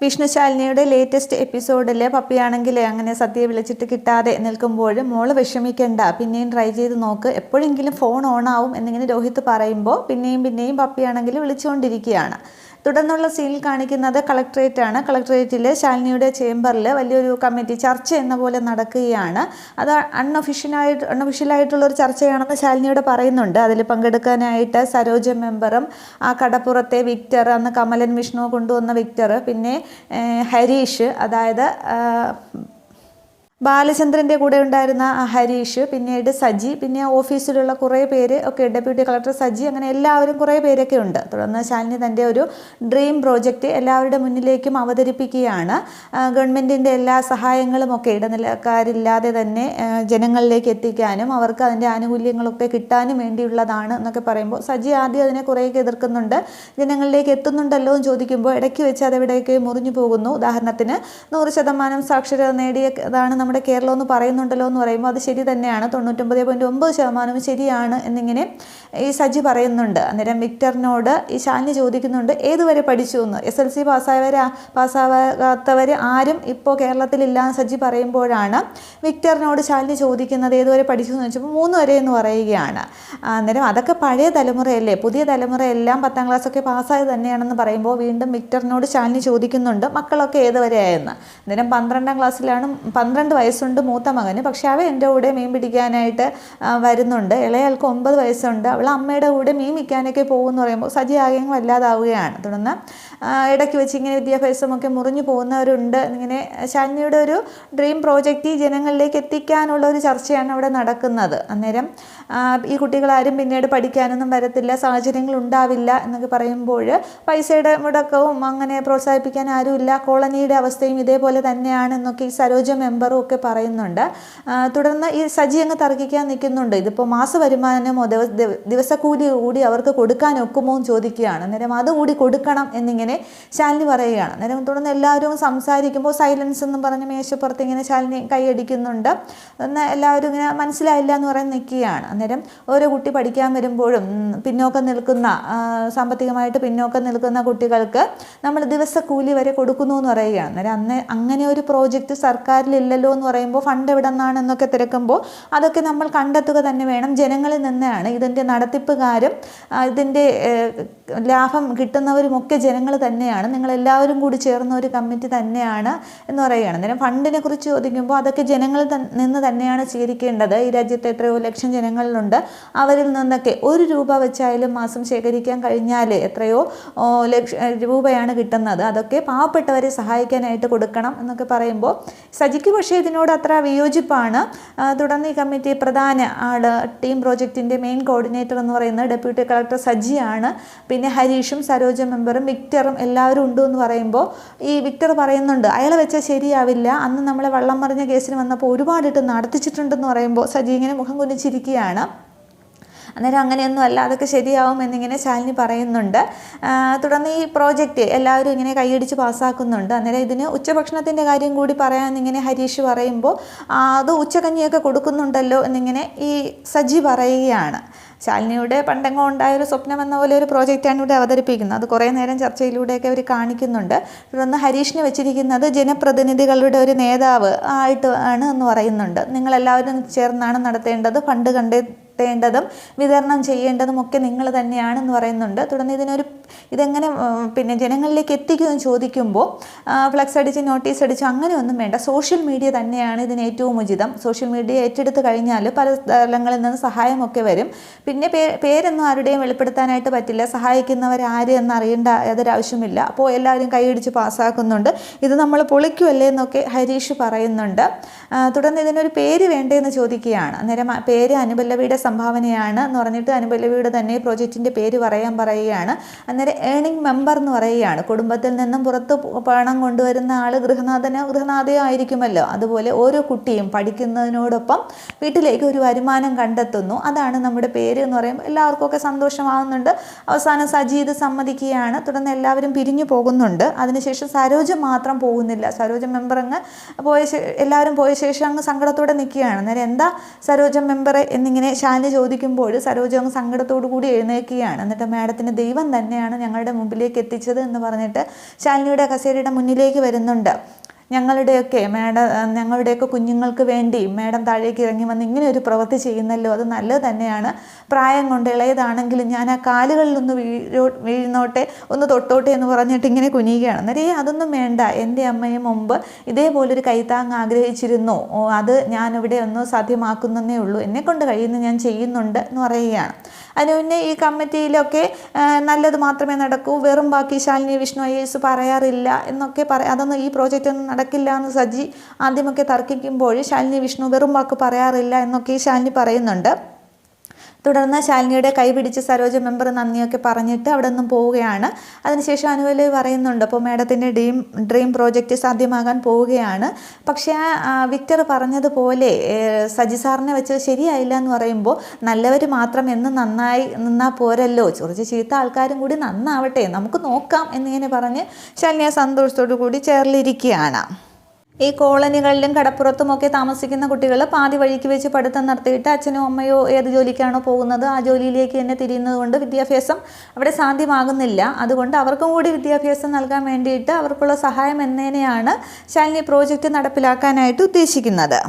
വിഷ്ണുശാലിനിയുടെ latest എപ്പിസോഡിൽ പപ്പിയാണെങ്കിൽ അങ്ങനെ സദ്യയെ വിളിച്ചിട്ട് കിട്ടാതെ നിൽക്കുമ്പോൾ മോള് വിഷമിക്കണ്ട, പിന്നെയും ട്രൈ ചെയ്ത് നോക്ക്, എപ്പോഴെങ്കിലും ഫോൺ ഓൺ ആവും എന്നിങ്ങനെ രോഹിത് പറയുമ്പോൾ പിന്നെയും പപ്പിയാണെങ്കിൽ വിളിച്ചുകൊണ്ടിരിക്കുകയാണ്. തുടർന്നുള്ള സീനിൽ കാണിക്കുന്നത് കളക്ട്രേറ്റാണ്. കളക്ട്രേറ്റിൽ ശാലിനിയുടെ ചേംബറിൽ വലിയൊരു കമ്മിറ്റി ചർച്ച എന്ന പോലെ നടക്കുകയാണ്. അത് അൺഒഫീഷ്യലായിട്ടുള്ളൊരു ചർച്ചയാണെന്ന് ശാലിനിയോട് പറയുന്നുണ്ട്. അതിൽ പങ്കെടുക്കാനായിട്ട് സരോജ മെമ്പറും ആ കടപ്പുറത്തെ വിക്ടർ, അന്ന് കമലൻ വിഷ്ണു കൊണ്ടുവന്ന വിക്ടർ, പിന്നെ ഹരീഷ്, അതായത് ബാലചന്ദ്രൻ്റെ കൂടെ ഉണ്ടായിരുന്ന ഹരീഷ്, പിന്നീട് സജി, പിന്നെ ഓഫീസിലുള്ള കുറേ പേര് ഒക്കെ, ഡെപ്യൂട്ടി കളക്ടർ സജി, അങ്ങനെ എല്ലാവരും കുറേ പേരൊക്കെ ഉണ്ട്. തുടർന്ന് ശാലിനി തൻ്റെ ഒരു ഡ്രീം പ്രോജക്റ്റ് എല്ലാവരുടെ മുന്നിലേക്കും അവതരിപ്പിക്കുകയാണ്. ഗവൺമെൻറ്റിൻ്റെ എല്ലാ സഹായങ്ങളും ഒക്കെ ഇടനിലക്കാരില്ലാതെ തന്നെ ജനങ്ങളിലേക്ക് എത്തിക്കാനും അവർക്ക് അതിൻ്റെ ആനുകൂല്യങ്ങളൊക്കെ കിട്ടാനും വേണ്ടിയുള്ളതാണ് എന്നൊക്കെ പറയുമ്പോൾ സജി ആദ്യം അതിനെ കുറേയൊക്കെ എതിർക്കുന്നുണ്ട്. ജനങ്ങളിലേക്ക് എത്തുന്നുണ്ടല്ലോ എന്ന് ചോദിക്കുമ്പോൾ ഇടയ്ക്ക് വെച്ച് അതെവിടെയൊക്കെ മുറിഞ്ഞു പോകുന്നു. ഉദാഹരണത്തിന് 100% സാക്ഷരത നേടിയതാണ് നമ്മുടെ കേരളം എന്ന് പറയുന്നുണ്ടല്ലോ എന്ന് പറയുമ്പോൾ അത് ശരി തന്നെയാണ്, 99.9% ശരിയാണ് എന്നിങ്ങനെ ഈ സജി പറയുന്നുണ്ട്. അന്നേരം വിക്ടറിനോട് ഈ ശാലിനി ചോദിക്കുന്നുണ്ട് ഏതുവരെ പഠിച്ചു എന്ന്. SLC പാസ്സാവാത്തവർ ആരും ഇപ്പോൾ കേരളത്തിലില്ല എന്ന് സജി പറയുമ്പോഴാണ് വിക്ടറിനോട് ശാലിനി ചോദിക്കുന്നത് ഏതുവരെ പഠിച്ചു എന്ന് വെച്ചപ്പോൾ 3 വരെ എന്ന് പറയുകയാണ്. അന്നേരം അതൊക്കെ പഴയ തലമുറയല്ലേ, പുതിയ തലമുറയെല്ലാം 10ാം ക്ലാസ്സൊക്കെ പാസ്സായത് തന്നെയാണെന്ന് പറയുമ്പോൾ വീണ്ടും വിക്ടറിനോട് ശാലിനി ചോദിക്കുന്നുണ്ട് മക്കളൊക്കെ ഏതുവരെയായെന്ന്. അന്നേരം 12ാം ക്ലാസ്സിലാണ്, 12 വയസ്സുണ്ട് മൂത്ത മകന്, പക്ഷെ അവൻ എൻ്റെ കൂടെ മീൻ പിടിക്കാനായിട്ട് വരുന്നുണ്ട്. ഇളയാൾക്ക് 9 വയസ്സുണ്ട്, അവൾ അമ്മയുടെ കൂടെ മീൻ വിൽക്കാനൊക്കെ പോകുമെന്ന് പറയുമ്പോൾ സജി ആകെ വല്ലാതാവുകയാണ്. തുടർന്ന് ഇടയ്ക്ക് വെച്ച് ഇങ്ങനെ വിദ്യാഭ്യാസമൊക്കെ മുറിഞ്ഞു പോകുന്നവരുണ്ട്. ഇങ്ങനെ ശാലിനിയുടെ ഒരു ഡ്രീം പ്രോജക്റ്റ് ഈ ജനങ്ങളിലേക്ക് എത്തിക്കാനുള്ള ഒരു ചർച്ചയാണ് അവിടെ നടക്കുന്നത്. അന്നേരം ഈ കുട്ടികളാരും പിന്നീട് പഠിക്കാനൊന്നും വരത്തില്ല, സാഹചര്യങ്ങൾ ഉണ്ടാവില്ല എന്നൊക്കെ പറയുമ്പോൾ പൈസയുടെ മുടക്കവും അങ്ങനെ പ്രോത്സാഹിപ്പിക്കാൻ ആരുമില്ല, കോളനിയുടെ അവസ്ഥയും ഇതേപോലെ തന്നെയാണ് എന്നൊക്കെ ഈ സരോജ മെമ്പറും ഒക്കെ പറയുന്നുണ്ട്. തുടർന്ന് ഈ സജി അങ്ങ് തർക്കിക്കാൻ നിൽക്കുന്നുണ്ട്. ഇതിപ്പോൾ മാസ വരുമാനമോ ദിവസക്കൂലി കൂടി അവർക്ക് കൊടുക്കാൻ ഒക്കുമോ എന്ന് ചോദിക്കുകയാണ്. അന്നേരം അതുകൂടി കൊടുക്കണം എന്നിങ്ങനെ ശാലിനി പറയുകയാണ്. അന്നേരം തുടർന്ന് എല്ലാവരും സംസാരിക്കുമ്പോൾ സൈലൻസ് എന്ന് പറഞ്ഞ് മേശപ്പുറത്ത് ഇങ്ങനെ ശാലിനി കൈയടിക്കുന്നുണ്ട്. എന്നാൽ എല്ലാവരും ഇങ്ങനെ മനസ്സിലായില്ല എന്ന് പറഞ്ഞ് നിൽക്കുകയാണ്. അന്നേരം ഓരോ കുട്ടി പഠിക്കാൻ വരുമ്പോഴും പിന്നോക്കം നിൽക്കുന്ന, സാമ്പത്തികമായിട്ട് പിന്നോക്കം നിൽക്കുന്ന കുട്ടികൾക്ക് നമ്മൾ ദിവസക്കൂലി വരെ കൊടുക്കുന്നു എന്ന് പറയുകയാണ്. അന്നേരം അങ്ങനെ ഒരു പ്രോജക്റ്റ് സർക്കാരിലില്ലല്ലോ എന്ന് പറയുമ്പോൾ ഫണ്ട് എവിടെ നിന്നാണെന്നൊക്കെ തിരക്കുമ്പോൾ അതൊക്കെ നമ്മൾ കണ്ടെത്തുക തന്നെ വേണം. ജനങ്ങളിൽ നിന്നാണ് ഇതിൻ്റെ നടത്തിപ്പുകാരും ഇതിൻ്റെ ലാഭം കിട്ടുന്നവരുമൊക്കെ ജനങ്ങൾ തന്നെയാണ്, നിങ്ങളെല്ലാവരും കൂടി ചേർന്ന ഒരു കമ്മിറ്റി തന്നെയാണ് എന്ന് പറയുകയാണ്. അന്നേരം ഫണ്ടിനെ കുറിച്ച് ചോദിക്കുമ്പോൾ അതൊക്കെ ജനങ്ങളിൽ നിന്ന് തന്നെയാണ് സ്വീകരിക്കേണ്ടത്. ഈ രാജ്യത്ത് എത്രയോ ലക്ഷം ജനങ്ങളിലുണ്ട്, അവരിൽ നിന്നൊക്കെ 1 രൂപ വെച്ചായാലും മാസം ശേഖരിക്കാൻ കഴിഞ്ഞാൽ എത്രയോ രൂപയാണ് കിട്ടുന്നത്, അതൊക്കെ പാവപ്പെട്ടവരെ സഹായിക്കാനായിട്ട് കൊടുക്കണം എന്നൊക്കെ പറയുമ്പോൾ സജിക്ക് പക്ഷേ ഇതിനോട് അത്ര വിയോജിപ്പാണ്. തുടർന്ന് ഈ കമ്മിറ്റി പ്രധാന ആൾ, ടീം പ്രോജക്റ്റിൻ്റെ മെയിൻ കോർഡിനേറ്റർ എന്ന് പറയുന്നത് ഡെപ്യൂട്ടി കളക്ടർ സജിയാണ്. പിന്നെ ഹരീഷും സരോജ മെമ്പറും വിക്ടറും എല്ലാവരും ഉണ്ട് എന്ന് പറയുമ്പോൾ ഈ വിക്ടർ പറയുന്നുണ്ട് അയാളെ വെച്ചാൽ ശരിയാവില്ല, അന്ന് നമ്മളെ വള്ളം മറിഞ്ഞ കേസിന് വന്നപ്പോൾ ഒരുപാടിട്ട് നടത്തിച്ചിട്ടുണ്ടെന്ന് പറയുമ്പോൾ സജി ഇങ്ങനെ മുഖം കുനിച്ചിരിക്കുകയാണ്. അന്നേരം അങ്ങനെയൊന്നും അല്ല, അതൊക്കെ ശരിയാവും എന്നിങ്ങനെ ശാലിനി പറയുന്നുണ്ട്. തുടർന്ന് ഈ പ്രോജക്റ്റ് എല്ലാവരും ഇങ്ങനെ കൈയടിച്ച് പാസ്സാക്കുന്നുണ്ട്. അന്നേരം ഇതിന് ഉച്ചഭക്ഷണത്തിൻ്റെ കാര്യം കൂടി പറയാമെന്നിങ്ങനെ ഹരീഷ് പറയുമ്പോൾ അത് ഉച്ചകഞ്ഞിയൊക്കെ കൊടുക്കുന്നുണ്ടല്ലോ എന്നിങ്ങനെ ഈ സജി പറയുകയാണ്. ശാലിനിയുടെ പണ്ടെങ്ങോ ഉണ്ടായൊരു സ്വപ്നം എന്ന പോലെ ഒരു പ്രോജക്റ്റാണ് ഇവിടെ അവതരിപ്പിക്കുന്നത്. അത് കുറേ നേരം ചർച്ചയിലൂടെയൊക്കെ അവർ കാണിക്കുന്നുണ്ട്. തുടർന്ന് ഹരീഷിനെ വെച്ചിരിക്കുന്നത് ജനപ്രതിനിധികളുടെ ഒരു നേതാവ് ആയിട്ട് ആണ് എന്ന് പറയുന്നുണ്ട്. നിങ്ങളെല്ലാവരും ചേർന്നാണ് നടത്തേണ്ടത്, ഫണ്ട് കണ്ടെത്തേണ്ടതും വിതരണം ചെയ്യേണ്ടതും ഒക്കെ നിങ്ങൾ തന്നെയാണെന്ന് പറയുന്നുണ്ട്. തുടർന്ന് ഇതെങ്ങനെ പിന്നെ ജനങ്ങളിലേക്ക് എത്തിക്കുമെന്ന് ചോദിക്കുമ്പോൾ ഫ്ലക്സ് അടിച്ച് നോട്ടീസ് അടിച്ച് അങ്ങനെയൊന്നും വേണ്ട, സോഷ്യൽ മീഡിയ തന്നെയാണ് ഇതിന് ഏറ്റവും ഉചിതം. സോഷ്യൽ മീഡിയ ഏറ്റെടുത്ത് കഴിഞ്ഞാൽ പല സ്ഥലങ്ങളിൽ നിന്ന് സഹായമൊക്കെ വരും. പിന്നെ പേരൊന്നും ആരുടെയും വെളിപ്പെടുത്താനായിട്ട് പറ്റില്ല, സഹായിക്കുന്നവരാര് എന്ന് അറിയേണ്ട യാതൊരാവശ്യമില്ല. അപ്പോൾ എല്ലാവരും കൈയടിച്ച് പാസ്സാക്കുന്നുണ്ട്. ഇത് നമ്മൾ പൊളിക്കുമല്ലേ എന്നൊക്കെ ഹരീഷ് പറയുന്നുണ്ട്. തുടർന്ന് ഇതിനൊരു പേര് വേണ്ടതെന്ന് ചോദിക്കുകയാണ്. അന്നേരം പേര് അനുപല്ലവിയുടെ സംഭാവനയാണ് എന്ന് പറഞ്ഞിട്ട് അനുപല്ലവിയുടെ തന്നെ പ്രോജക്റ്റിൻ്റെ പേര് പറയുകയാണ്. അന്നേരം ഏണിംഗ് മെമ്പർ എന്ന് പറയുകയാണ്. കുടുംബത്തിൽ നിന്നും പുറത്ത് പണം കൊണ്ടുവരുന്ന ആൾ ഗൃഹനാഥയോ ആയിരിക്കുമല്ലോ, അതുപോലെ ഓരോ കുട്ടിയും പഠിക്കുന്നതിനോടൊപ്പം വീട്ടിലേക്ക് ഒരു വരുമാനം കണ്ടെത്തുന്നു, അതാണ് നമ്മുടെ പേര് എന്ന് പറയുമ്പോൾ എല്ലാവർക്കും ഒക്കെ സന്തോഷമാവുന്നുണ്ട്. അവസാനം സജി ഇത് സമ്മതിക്കുകയാണ്. തുടർന്ന് എല്ലാവരും പിരിഞ്ഞു പോകുന്നുണ്ട്. അതിനുശേഷം സരോജ മാത്രം പോകുന്നില്ല. സരോജ മെമ്പർ അങ്ങ് എല്ലാവരും പോയ ശേഷം അങ്ങ് സങ്കടത്തോടെ നിൽക്കുകയാണ്. അന്നേരം എന്താ സരോജ മെമ്പർ എന്നിങ്ങനെ ശാലിനി ചോദിക്കുമ്പോൾ സരോജ അങ്ങ് സങ്കടത്തോടു കൂടി എഴുന്നേൽക്കുകയാണ്. എന്നിട്ട് മാഡത്തിന് ദൈവം തന്നെയാണ് ഞങ്ങളുടെ മുമ്പിലേക്ക് എത്തിച്ചത് എന്ന് പറഞ്ഞിട്ട് ശാലിനിയുടെ കസേരയുടെ മുന്നിലേക്ക് വരുന്നുണ്ട്. ഞങ്ങളുടെയൊക്കെ കുഞ്ഞുങ്ങൾക്ക് വേണ്ടി മാഡം താഴേക്ക് ഇറങ്ങി വന്ന് ഇങ്ങനെ ഒരു പ്രവൃത്തി ചെയ്യുന്നല്ലോ, അത് നല്ലത് തന്നെയാണ്. പ്രായം കൊണ്ട് ഇളയതാണെങ്കിലും ഞാൻ ആ കാലുകളിലൊന്ന് വീഴുന്നോട്ടെ, ഒന്ന് തൊട്ടോട്ടെ എന്ന് പറഞ്ഞിട്ട് ഇങ്ങനെ കുനിയുകയാണ്. അന്നേരം അതൊന്നും വേണ്ട, എൻ്റെ അമ്മയും മുമ്പ് ഇതേപോലൊരു കൈത്താങ് ആഗ്രഹിച്ചിരുന്നു, അത് ഞാനിവിടെ ഒന്ന് സാധ്യമാക്കുന്നതേ ഉള്ളൂ, എന്നെക്കൊണ്ട് കഴിയുന്ന ഞാൻ ചെയ്യുന്നുണ്ട് എന്ന് പറയുകയാണ്. അതിന് മുന്നേ ഈ കമ്മിറ്റിയിലൊക്കെ നല്ലത് മാത്രമേ നടക്കൂ, വെറും ബാക്കി ശാലിനി വിഷ്ണു IAS പറയാറില്ല എന്നൊക്കെ അതൊന്നും ഈ പ്രോജക്റ്റ് ഒന്നും നടക്കില്ല എന്ന് സജി ആദ്യമൊക്കെ തർക്കിക്കുമ്പോൾ ശാലിനി വിഷ്ണു വെറും വാക്ക് പറയാറില്ല എന്നൊക്കെ ശാലിനി പറയുന്നുണ്ട്. തുടർന്ന് ശാലിനിയുടെ കൈ പിടിച്ച് സരോജ മെമ്പർ നന്ദിയൊക്കെ പറഞ്ഞിട്ട് അവിടെ നിന്നും പോവുകയാണ്. അതിനുശേഷം അനുവല് പറയുന്നുണ്ട്, അപ്പോൾ മാഡത്തിൻ്റെ ഡ്രീം പ്രോജക്റ്റ് സാധ്യമാകാൻ പോവുകയാണ്. പക്ഷേ വിക്ടർ പറഞ്ഞതുപോലെ സജി സാറിനെ വെച്ച് ശരിയായില്ല എന്ന് പറയുമ്പോൾ നല്ലവർ മാത്രം എന്ന് നന്നായി നിന്നാൽ പോരല്ലോ, കുറച്ച് ചീത്ത ആൾക്കാരും കൂടി നന്നാവട്ടെ, നമുക്ക് നോക്കാം എന്നിങ്ങനെ പറഞ്ഞ് ശാലിനിയെ സന്തോഷത്തോടു കൂടി ചേർന്നിരിക്കുകയാണ്. ഈ കോളനികളിലും കടപ്പുറത്തുമൊക്കെ താമസിക്കുന്ന കുട്ടികൾ പാതി വഴിക്ക് വെച്ച് പഠിത്തം നടത്തിയിട്ട് അച്ഛനോ അമ്മയോ ഏത് ജോലിക്കാണോ പോകുന്നത് ആ ജോലിയിലേക്ക് തന്നെ തിരിയുന്നത് കൊണ്ട് വിദ്യാഭ്യാസം അവിടെ സാധ്യമാകുന്നില്ല. അതുകൊണ്ട് അവർക്കും കൂടി വിദ്യാഭ്യാസം നൽകാൻ വേണ്ടിയിട്ട് അവർക്കുള്ള സഹായം എന്നതിനെയാണ് ശാലിനി പ്രോജക്റ്റ് നടപ്പിലാക്കാനായിട്ട് ഉദ്ദേശിക്കുന്നത്.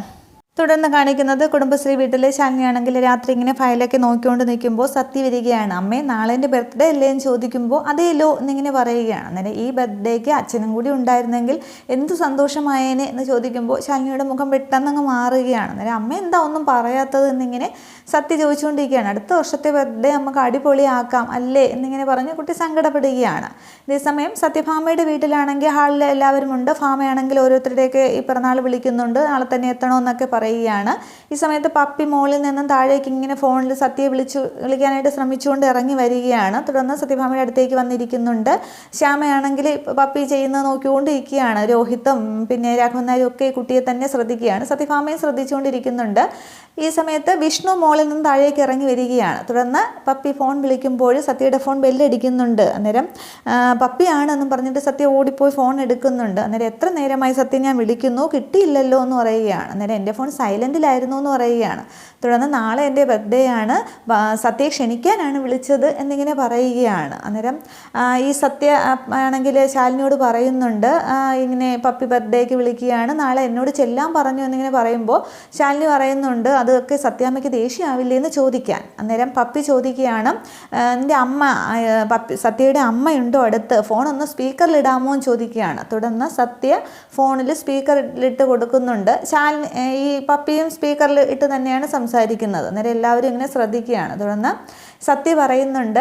തുടർന്ന് കാണിക്കുന്നത് കുടുംബശ്രീ വീട്ടിലെ ശാലിനിയാണെങ്കിൽ രാത്രി ഇങ്ങനെ ഫയലൊക്കെ നോക്കിക്കൊണ്ട് നിൽക്കുമ്പോൾ സത്യ വരികയാണ്. അമ്മേ നാളെ എൻ്റെ ബർത്ത്ഡേ അല്ലേ എന്ന് ചോദിക്കുമ്പോൾ അതേലോ എന്നിങ്ങനെ പറയുകയാണ്. അന്നേരം ഈ ബർത്ത്ഡേക്ക് അച്ഛനും കൂടി ഉണ്ടായിരുന്നെങ്കിൽ എന്തു സന്തോഷമായേനെ എന്ന് ചോദിക്കുമ്പോൾ ശാലിനിയുടെ മുഖം പെട്ടെന്നങ്ങ് മാറുകയാണ്. അന്നേരം അമ്മ എന്താ ഒന്നും പറയാത്തത് എന്നിങ്ങനെ സത്യ ചോദിച്ചുകൊണ്ടിരിക്കുകയാണ്. അടുത്ത വർഷത്തെ ബർത്ത്ഡേ നമുക്ക് അടിപൊളിയാക്കാം അല്ലേ എന്നിങ്ങനെ പറഞ്ഞ് കുട്ടി സങ്കടപ്പെടുകയാണ്. അതേസമയം സത്യഭാമയുടെ വീട്ടിലാണെങ്കിൽ ഹാളിൽ എല്ലാവരും ഉണ്ട്. ഭാമയാണെങ്കിൽ ഓരോരുത്തരുടെയൊക്കെ ഈ പിറന്നാൾ വിളിക്കുന്നുണ്ട്, നാളെ തന്നെ എത്തണമെന്നൊക്കെ പറയുകയാണ്. ഈ സമയത്ത് പപ്പി മോളിൽ നിന്നും താഴേക്ക് ഇങ്ങനെ ഫോണിൽ സത്യയെ വിളിക്കാനായിട്ട് ശ്രമിച്ചുകൊണ്ട് ഇറങ്ങി വരികയാണ്. തുടർന്ന് സത്യഭാമയുടെ അടുത്തേക്ക് വന്നിരിക്കുന്നുണ്ട്. ശ്യാമയാണെങ്കിൽ പപ്പി ചെയ്യുന്നത് നോക്കിക്കൊണ്ടിരിക്കുകയാണ്. രോഹിത്തും പിന്നെ രാഘവൻ നായരും ഒക്കെ കുട്ടിയെ തന്നെ ശ്രദ്ധിക്കുകയാണ്. സത്യഭാമയും ശ്രദ്ധിച്ചുകൊണ്ടിരിക്കുന്നുണ്ട്. ഈ സമയത്ത് വിഷ്ണു മോളിൽ നിന്ന് താഴേക്ക് ഇറങ്ങി വരികയാണ്. തുടർന്ന് പപ്പി ഫോൺ വിളിക്കുമ്പോൾ സത്യയുടെ ഫോൺ ബെല്ലടിക്കുന്നുണ്ട്. അന്നേരം പപ്പിയാണെന്നും പറഞ്ഞിട്ട് സത്യ ഓടിപ്പോയി ഫോൺ എടുക്കുന്നുണ്ട്. അന്നേരം എത്ര നേരമായി സത്യം ഞാൻ വിളിക്കുന്നു, കിട്ടിയില്ലല്ലോ എന്ന് പറയുകയാണ്. അന്നേരം എൻ്റെ ഫോൺ സൈലൻറ്റിലായിരുന്നു എന്ന് പറയുകയാണ്. തുടർന്ന് നാളെ എൻ്റെ ബർത്ത്ഡേ ആണ്, സത്യയെ ക്ഷണിക്കാനാണ് വിളിച്ചത് എന്നിങ്ങനെ പറയുകയാണ്. അന്നേരം ഈ സത്യ ആണെങ്കിൽ ശാലിനിയോട് പറയുന്നുണ്ട്, ഇങ്ങനെ പപ്പി ബർത്ത്ഡേക്ക് വിളിക്കുകയാണ്, നാളെ എന്നോട് ചെല്ലാൻ പറഞ്ഞു എന്നിങ്ങനെ പറയുമ്പോൾ ശാലിനി പറയുന്നുണ്ട് അതൊക്കെ സത്യാമ്മയ്ക്ക് ദേഷ്യമാവില്ലേ എന്ന് ചോദിക്കാൻ. അന്നേരം പപ്പി ചോദിക്കുകയാണ്, എൻ്റെ അമ്മ സത്യയുടെ അമ്മയുണ്ടോ അടുത്ത്, ഫോണൊന്ന് സ്പീക്കറിലിടാമോ എന്ന് ചോദിക്കുകയാണ്. തുടർന്ന് സത്യ ഫോണിൽ സ്പീക്കറിലിട്ട് കൊടുക്കുന്നുണ്ട്. ഈ പപ്പിയും സ്പീക്കറിൽ ഇട്ട് തന്നെയാണ് സംസാരിക്കുന്നത്. അന്നേരം എല്ലാവരും ഇങ്ങനെ ശ്രദ്ധിക്കുകയാണ്. തുടർന്ന് സത്യ പറയുന്നുണ്ട്,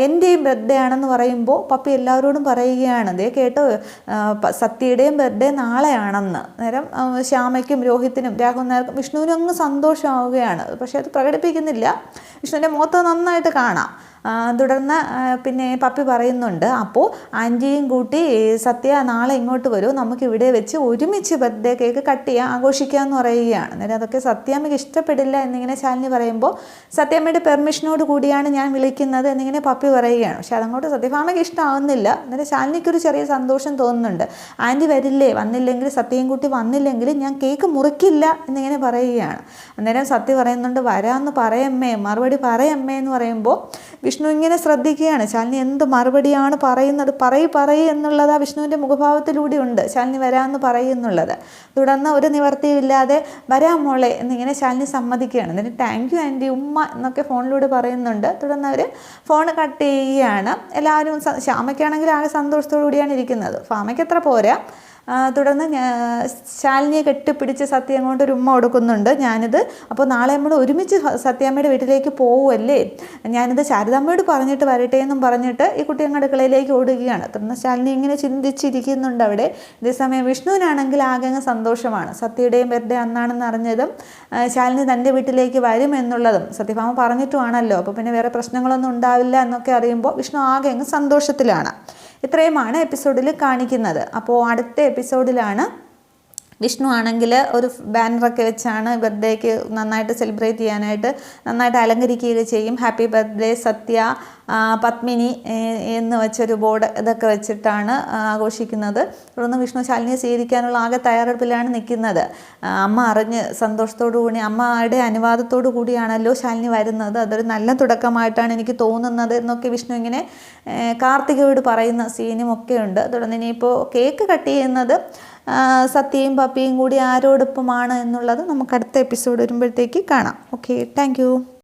എൻ്റെയും ബർത്ത്ഡേ ആണെന്ന് പറയുമ്പോൾ പപ്പി എല്ലാവരോടും പറയുകയാണ്, അതേ കേട്ടോ സത്യയുടെയും ബർത്ത്ഡേ നാളെയാണെന്ന്. നേരം ശ്യാമയ്ക്കും രോഹിത്തിനും രാഘവൻ നായർക്കും വിഷ്ണുവിനും അങ്ങ് സന്തോഷമാവുകയാണ്. പക്ഷേ അത് പ്രകടിപ്പിക്കുന്നില്ല. വിഷ്ണുവിൻ്റെ മുഖത്ത് നന്നായിട്ട് കാണാം. തുടർന്ന് പിന്നെ പപ്പി പറയുന്നുണ്ട്, അപ്പോൾ ആൻറ്റിയും കൂട്ടി സത്യ നാളെ ഇങ്ങോട്ട് വരൂ, നമുക്ക് ഇവിടെ വെച്ച് ഒരുമിച്ച് ബർത്ത്ഡേ കേക്ക് കട്ട് ചെയ്യാൻ ആഘോഷിക്കാമെന്ന് പറയുകയാണ്. അന്നേരം അതൊക്കെ സത്യാമ്മയ്ക്ക് ഇഷ്ടപ്പെടില്ല എന്നിങ്ങനെ ശാലിനി പറയുമ്പോൾ സത്യാമ്മയുടെ പെർമിഷനോട് കൂടിയാണ് ഞാൻ വിളിക്കുന്നത് എന്നിങ്ങനെ പപ്പി പറയുകയാണ്. പക്ഷെ അതങ്ങോട്ട് സത്യഭാമയ്ക്ക് ഇഷ്ടമാവുന്നില്ല. അന്നേരം ശാലിനിക്കൊരു ചെറിയ സന്തോഷം തോന്നുന്നുണ്ട്. ആൻറ്റി വരില്ലേ, വന്നില്ലെങ്കിൽ സത്യം കൂട്ടി വന്നില്ലെങ്കിൽ ഞാൻ കേക്ക് മുറിക്കില്ല എന്നിങ്ങനെ പറയുകയാണ്. അന്നേരം സത്യ പറയുന്നുണ്ട്, വരാമെന്ന് പറയമ്മേ, മറുപടി പറയമ്മേ എന്ന് പറയുമ്പോൾ വിഷ്ണു ഇങ്ങനെ ശ്രദ്ധിക്കുകയാണ്. ശാലിനി എന്ത് മറുപടിയാണ് പറയുന്നത്, പറയ് എന്നുള്ളത് ആ വിഷ്ണുവിൻ്റെ മുഖഭാവത്തിലൂടെ ഉണ്ട്, ശാലിനി വരാമെന്ന് പറയുന്നുള്ളത്. തുടർന്ന് ഒരു നിവർത്തിയില്ലാതെ വരാം മോളെ എന്നിങ്ങനെ ശാലിനി സമ്മതിക്കുകയാണ്. എന്നിട്ട് താങ്ക് യു ആൻറ്റി, ഉമ്മ എന്നൊക്കെ ഫോണിലൂടെ പറയുന്നുണ്ട്. തുടർന്ന് അവർ ഫോൺ കട്ട് ചെയ്യുകയാണ്. എല്ലാവരും ശ്യാമയ്ക്കാണെങ്കിൽ ആകെ സന്തോഷത്തോടു കൂടിയാണ് ഇരിക്കുന്നത്. ഫാമയ്ക്ക് അത്ര പോരാ. തുടർന്ന് ശാലിനിയെ കെട്ടിപ്പിടിച്ച് സത്യ അങ്ങോട്ട് ഒരു ഉമ്മ കൊടുക്കുന്നുണ്ട്. അപ്പോൾ നാളെ നമ്മൾ ഒരുമിച്ച് സത്യാമ്മയുടെ വീട്ടിലേക്ക് പോവുമല്ലേ, ഞാനിത് ശാരദാമ്മയോട് പറഞ്ഞിട്ട് വരട്ടെ എന്നും പറഞ്ഞിട്ട് ഈ കുട്ടി അങ്ങ് അടുക്കളയിലേക്ക് ഓടുകയാണ്. തുടർന്ന് ശാലിനി ഇങ്ങനെ ചിന്തിച്ചിരിക്കുന്നുണ്ട് അവിടെ. ഇതേസമയം വിഷ്ണുവിനാണെങ്കിൽ ആകെ അങ്ങ് സന്തോഷമാണ്. സത്യയുടെയും ബർത്ത്ഡേ അന്നാണെന്ന് അറിഞ്ഞതും ശാലിനി തൻ്റെ വീട്ടിലേക്ക് വരും എന്നുള്ളതും സത്യഭാമ പറഞ്ഞിട്ടുമാണല്ലോ. അപ്പോൾ പിന്നെ വേറെ പ്രശ്നങ്ങളൊന്നും ഉണ്ടാവില്ല എന്നൊക്കെ അറിയുമ്പോൾ വിഷ്ണു ആകെ അങ്ങ് സന്തോഷത്തിലാണ്. ഇത്രയുമാണ് എപ്പിസോഡിൽ കാണിക്കുന്നത്. അപ്പോൾ അടുത്ത എപ്പിസോഡിലാണ് വിഷ്ണു ആണെങ്കിൽ ഒരു ബാനറൊക്കെ വെച്ചാണ് ബർത്ത്ഡേക്ക് നന്നായിട്ട് സെലിബ്രേറ്റ് ചെയ്യാനായിട്ട് നന്നായിട്ട് അലങ്കരിക്കുകയൊക്കെ ചെയ്യും. ഹാപ്പി ബർത്ത്ഡേ സത്യ പത്മിനി എന്ന് വെച്ചൊരു ബോർഡ് ഇതൊക്കെ വെച്ചിട്ടാണ് ആഘോഷിക്കുന്നത്. തുടർന്ന് വിഷ്ണു ശാലിനിയെ സ്വീകരിക്കാനുള്ള ആകെ തയ്യാറെടുപ്പിലാണ് നിൽക്കുന്നത്. അമ്മ അറിഞ്ഞ് സന്തോഷത്തോടു കൂടി അമ്മയുടെ അനുവാദത്തോടു കൂടിയാണല്ലോ ശാലിനി വരുന്നത്, അതൊരു നല്ല തുടക്കമായിട്ടാണ് എനിക്ക് തോന്നുന്നത് എന്നൊക്കെ വിഷ്ണു ഇങ്ങനെ കാർത്തികയോട് പറയുന്ന സീനും ഒക്കെ ഉണ്ട്. തുടർന്ന് ഇനിയിപ്പോൾ കേക്ക് കട്ട് ചെയ്യുന്നത് സത്യയും പപ്പിയും കൂടി ആരോടൊപ്പമാണ് എന്നുള്ളത് നമുക്ക് അടുത്ത എപ്പിസോഡ് വരുമ്പോഴത്തേക്ക് കാണാം. Okay, thank you.